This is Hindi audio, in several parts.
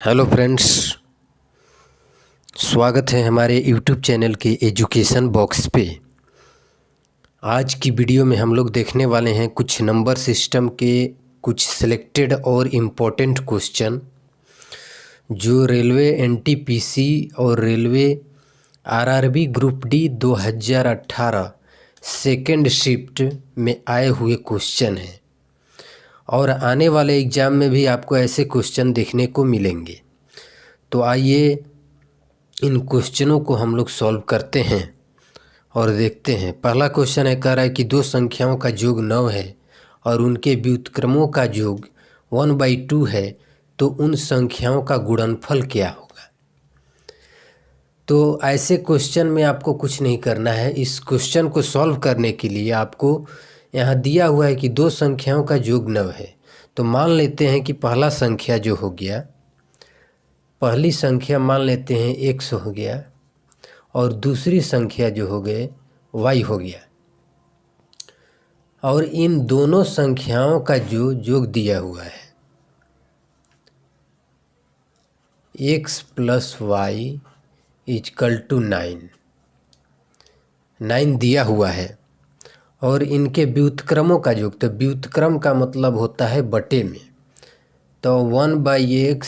हेलो फ्रेंड्स, स्वागत है हमारे यूट्यूब चैनल के एजुकेशन बॉक्स पे। आज की वीडियो में हम लोग देखने वाले हैं कुछ नंबर सिस्टम के कुछ सिलेक्टेड और इम्पोर्टेंट क्वेश्चन जो रेलवे एनटीपीसी और railway RRB group D 2018 second shift में आए हुए क्वेश्चन हैं और आने वाले एग्ज़ाम में भी आपको ऐसे क्वेश्चन देखने को मिलेंगे। तो आइए इन क्वेश्चनों को हम लोग सॉल्व करते हैं और देखते हैं। पहला क्वेश्चन है, कह रहा है कि दो संख्याओं का योग 9 है और उनके व्युत्क्रमों का योग 1/2 है, तो उन संख्याओं का गुणनफल क्या होगा। तो ऐसे क्वेश्चन में आपको कुछ नहीं करना है। इस क्वेश्चन को सॉल्व करने के लिए आपको यहाँ दिया हुआ है कि दो संख्याओं का योग 9 है। तो मान लेते हैं कि पहला संख्या जो हो गया, पहली संख्या मान लेते हैं x हो गया और दूसरी संख्या जो हो गए y हो गया, और इन दोनों संख्याओं का जो योग दिया हुआ है x + y = 9 दिया हुआ है, और इनके व्युत्क्रमों का योग, तो व्युत्क्रम का मतलब होता है बटे में, तो 1/x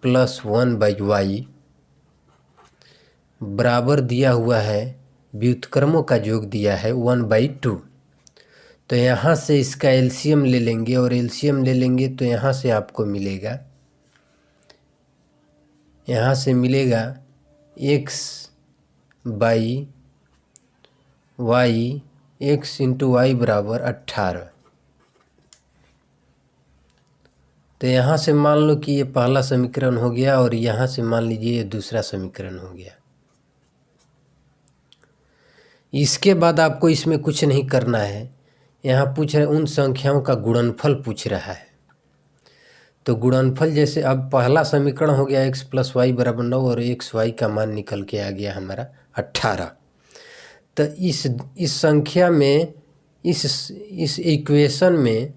+ 1/y बराबर दिया हुआ है, व्युत्क्रमों का योग दिया है 1/2। तो यहाँ से इसका एलसीएम ले लेंगे, और एलसीएम ले लेंगे तो यहाँ से आपको मिलेगा, यहाँ से मिलेगा x/y, x × y बराबर 18। तो यहाँ से मान लो कि ये पहला समीकरण हो गया, और यहाँ से मान लीजिए ये दूसरा समीकरण हो गया। इसके बाद आपको इसमें कुछ नहीं करना है। यहाँ पूछ रहे उन संख्याओं का गुणनफल पूछ रहा है, तो गुणनफल जैसे अब पहला समीकरण हो गया x + y = 9 और xy का मान निकल के आ गया हमारा 18। तो इस संख्या में, इस इक्वेशन में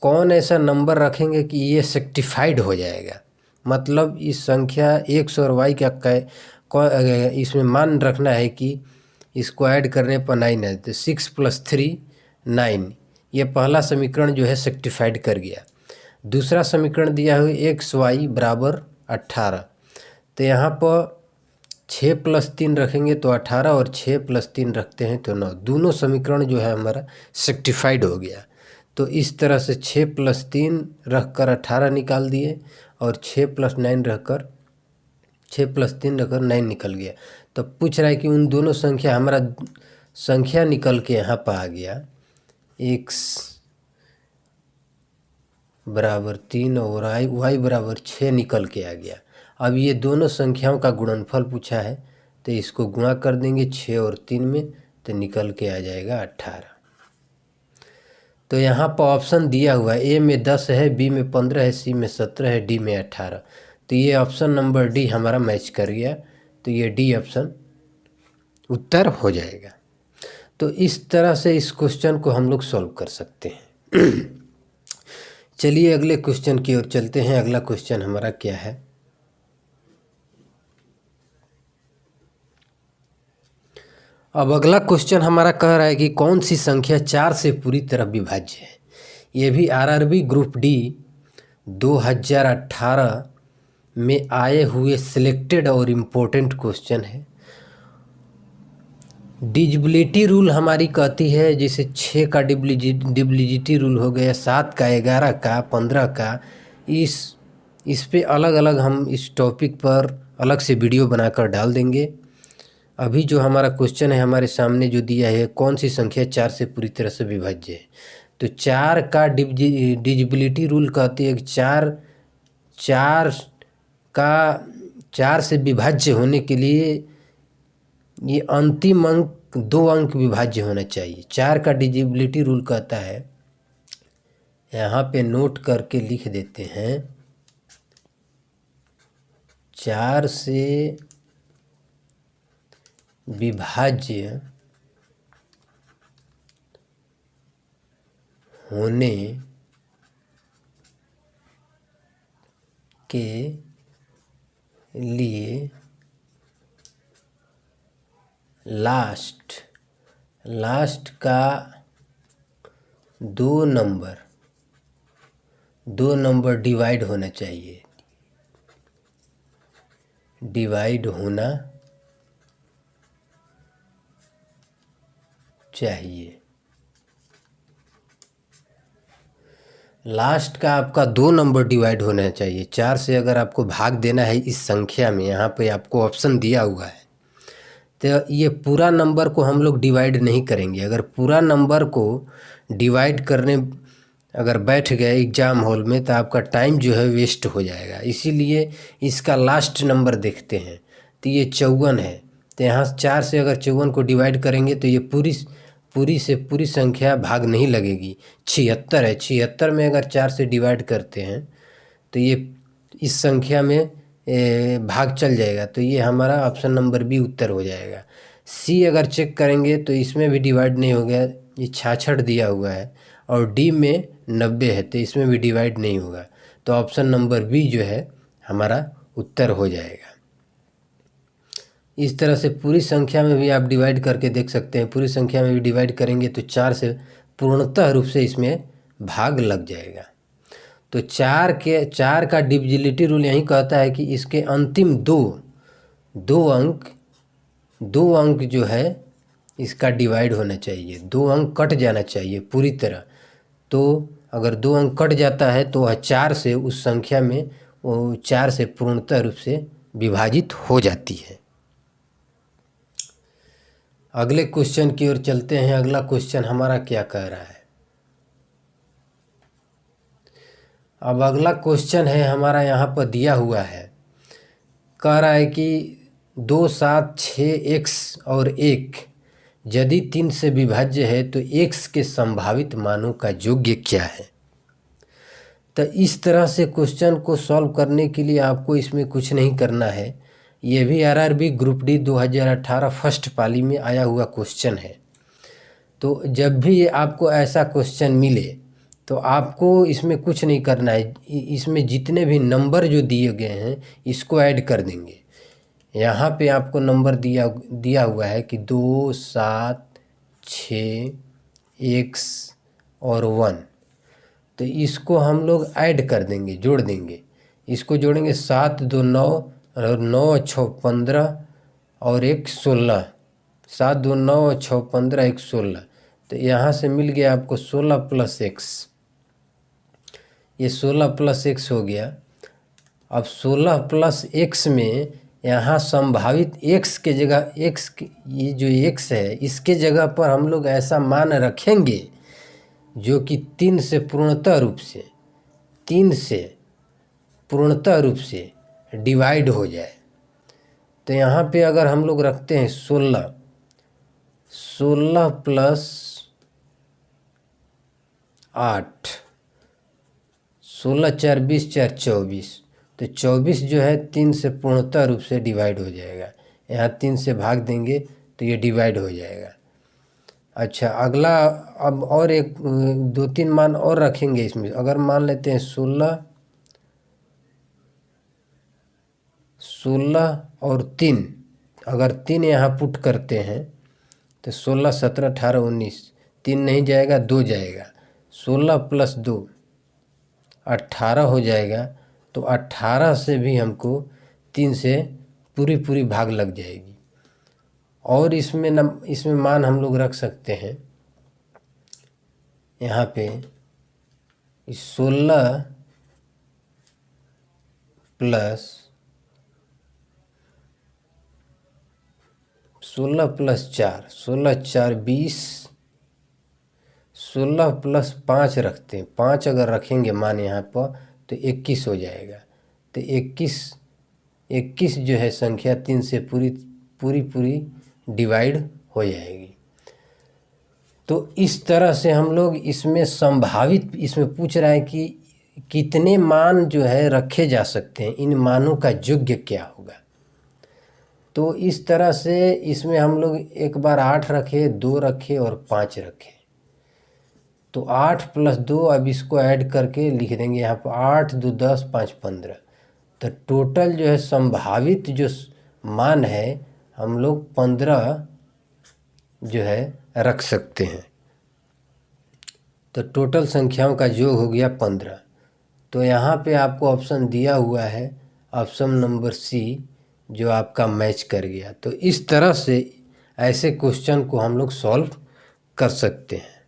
कौन ऐसा नंबर रखेंगे कि ये सेक्टिफाइड हो जाएगा। मतलब इस संख्या x और y का इसमें मान रखना है कि इसको ऐड करने पर 9 है, तो 6 + 3 9। ये पहला समीकरण जो है सेक्टिफाइड कर गया। दूसरा समीकरण दिया हुआ xy बराबर 18, तो यहाँ पर 6 + 3 रखेंगे तो 18, और 6 + 3 रखते हैं तो 9। दोनों समीकरण जो है हमारा सेक्टिफाइड हो गया। तो इस तरह से 6 + 3 रख कर 18 निकाल दिए, और 6 + 9 रखकर 6 + 3 रखकर 9 निकल गया। तो पूछ रहा है कि उन दोनों संख्या, हमारा संख्या निकल के यहाँ पर आ गया x बराबर 3 और y बराबर 6 निकल के आ गया। अब ये दोनों संख्याओं का गुणनफल पूछा है, तो इसको गुणा कर देंगे 6 और 3 में, तो निकल के आ जाएगा 18। तो यहाँ पर ऑप्शन दिया हुआ है, ए में 10 है, बी में 15 है, सी में 17 है, डी में 18। तो ये ऑप्शन नंबर डी हमारा मैच कर गया, तो ये डी ऑप्शन उत्तर हो जाएगा। तो इस तरह से इस क्वेश्चन को हम लोग सॉल्व कर सकते हैं। चलिए अगले क्वेश्चन की ओर चलते हैं। अगला क्वेश्चन हमारा क्या है, अब अगला क्वेश्चन हमारा कह रहा है कि कौन सी संख्या 4 से पूरी तरह विभाज्य है। ये भी आरआरबी ग्रुप डी 2018 में आए हुए सिलेक्टेड और इम्पोर्टेंट क्वेश्चन है। डिविजिबिलिटी रूल हमारी कहती है, जैसे 6 का डिविजिबिलिटी रूल हो गया, 7 का, 11 का, 15 का। इस पे अलग अलग हम इस टॉपिक पर अलग से वीडियो बनाकर डाल देंगे। अभी जो हमारा क्वेश्चन है हमारे सामने जो दिया है, कौन सी संख्या 4 से पूरी तरह से विभाज्य है। तो 4 का डिविजिबिलिटी रूल कहती है कि 4 से विभाज्य होने के लिए ये अंतिम अंक 2 अंक विभाज्य होना चाहिए। 4 का डिविजिबिलिटी रूल कहता है, यहाँ पे नोट करके लिख देते हैं, 4 से विभाज्य होने के लिए लास्ट का दो नंबर डिवाइड होना चाहिए, डिवाइड होना चाहिए। लास्ट का आपका 2 नंबर डिवाइड होना चाहिए। 4 से अगर आपको भाग देना है इस संख्या में, यहाँ पे आपको ऑप्शन दिया हुआ है, तो ये पूरा नंबर को हम लोग डिवाइड नहीं करेंगे। अगर पूरा नंबर को डिवाइड करने अगर बैठ गए एग्ज़ाम हॉल में तो आपका टाइम जो है वेस्ट हो जाएगा। इसीलिए इसका लास्ट नंबर देखते हैं, तो ये 54 है। तो यहाँ 4 से अगर 54 को डिवाइड करेंगे तो ये पूरी संख्या भाग नहीं लगेगी। 76 है, 76 में अगर 4 से डिवाइड करते हैं तो ये इस संख्या में भाग चल जाएगा। तो ये हमारा ऑप्शन नंबर बी उत्तर हो जाएगा। सी अगर चेक करेंगे तो इसमें भी डिवाइड नहीं हो गया, ये 66 दिया हुआ है, और डी में 90 है, तो इसमें भी डिवाइड नहीं होगा। तो ऑप्शन नंबर बी जो है हमारा उत्तर हो जाएगा। इस तरह से पूरी संख्या में भी आप डिवाइड करके देख सकते हैं। पूरी संख्या में भी डिवाइड करेंगे तो 4 से पूर्णतः रूप से इसमें भाग लग जाएगा। तो 4 का डिविजिबिलिटी रूल यही कहता है कि इसके अंतिम दो अंक जो है इसका डिवाइड होना चाहिए, 2 अंक कट जाना चाहिए पूरी तरह। तो अगर 2 अंक कट जाता है तो वह 4 से उस संख्या में वो 4 से पूर्णतः रूप से विभाजित हो जाती है। अगले क्वेश्चन की ओर चलते हैं। अगला क्वेश्चन हमारा क्या कह रहा है? अब अगला क्वेश्चन है हमारा यहाँ पर दिया हुआ है, कह रहा है कि 2, 7, 6 x और 1 यदि 3 से विभाज्य है तो x के संभावित मानों का योग्य क्या है। तो इस तरह से क्वेश्चन को सॉल्व करने के लिए आपको इसमें कुछ नहीं करना है। ये भी आरआरबी ग्रुप डी 2018 फर्स्ट पाली में आया हुआ क्वेश्चन है। तो जब भी आपको ऐसा क्वेश्चन मिले तो आपको इसमें कुछ नहीं करना है। इसमें जितने भी नंबर जो दिए गए हैं इसको ऐड कर देंगे। यहाँ पे आपको नंबर दिया हुआ है कि 2, 7, 6, x और 1, तो इसको हम लोग ऐड कर देंगे, जोड़ देंगे। इसको जोड़ेंगे 7, 2, 9 और 9, 6, 15 और 1, 16। 7, 2, 9, 6, 15, 1, 16। तो यहाँ से मिल गया आपको 16 प्लस x। ये 16 प्लस x हो गया। अब 16 प्लस x में यहाँ संभावित x के जगह ये जो x है इसके जगह पर हम लोग ऐसा मान रखेंगे जो कि 3 से पूर्णतः रूप से डिवाइड हो जाए। तो यहाँ पे अगर हम लोग रखते हैं 16 प्लस 8, 16, 4, 20, 4, 24, तो 24 जो है 3 से पूर्णतः रूप से डिवाइड हो जाएगा। यहाँ 3 से भाग देंगे तो ये डिवाइड हो जाएगा। अच्छा, अगला अब और 2-3 मान और रखेंगे इसमें। अगर मान लेते हैं 16 और 3, अगर 3 यहाँ पुट करते हैं तो 16, 17, 18, 19, 3 नहीं जाएगा, 2 जाएगा। 16 प्लस 2 18 हो जाएगा। तो 18 से भी हमको 3 से पूरी भाग लग जाएगी। और इसमें मान हम लोग रख सकते हैं यहाँ पे 16 प्लस 4, 16, 4, 20, 16 प्लस 5 रखते हैं। 5 अगर रखेंगे मान यहाँ पर तो 21 हो जाएगा। तो 21 जो है संख्या 3 से पूरी डिवाइड हो जाएगी। तो इस तरह से हम लोग इसमें इसमें पूछ रहा है कि कितने मान जो है रखे जा सकते हैं, इन मानों का योग्य क्या होगा। तो इस तरह से इसमें हम लोग एक बार 8 रखे, 2 रखे और 5 रखे। तो 8 प्लस 2, अब इसको ऐड करके लिख देंगे यहाँ पर 8, 2, 10, 5, 15। तो टोटल जो है संभावित जो मान है हम लोग 15 जो है रख सकते हैं। तो टोटल संख्याओं का योग हो गया 15। तो यहाँ पे आपको ऑप्शन दिया हुआ है ऑप्शन नंबर सी जो आपका मैच कर गया। तो इस तरह से ऐसे क्वेश्चन को हम लोग सॉल्व कर सकते हैं।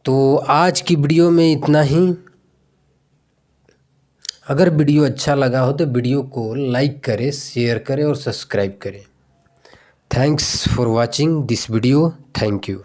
तो आज की वीडियो में इतना ही। अगर वीडियो अच्छा लगा हो तो वीडियो को लाइक करें, शेयर करें और सब्सक्राइब करें। Thanks for watching this video. Thank you.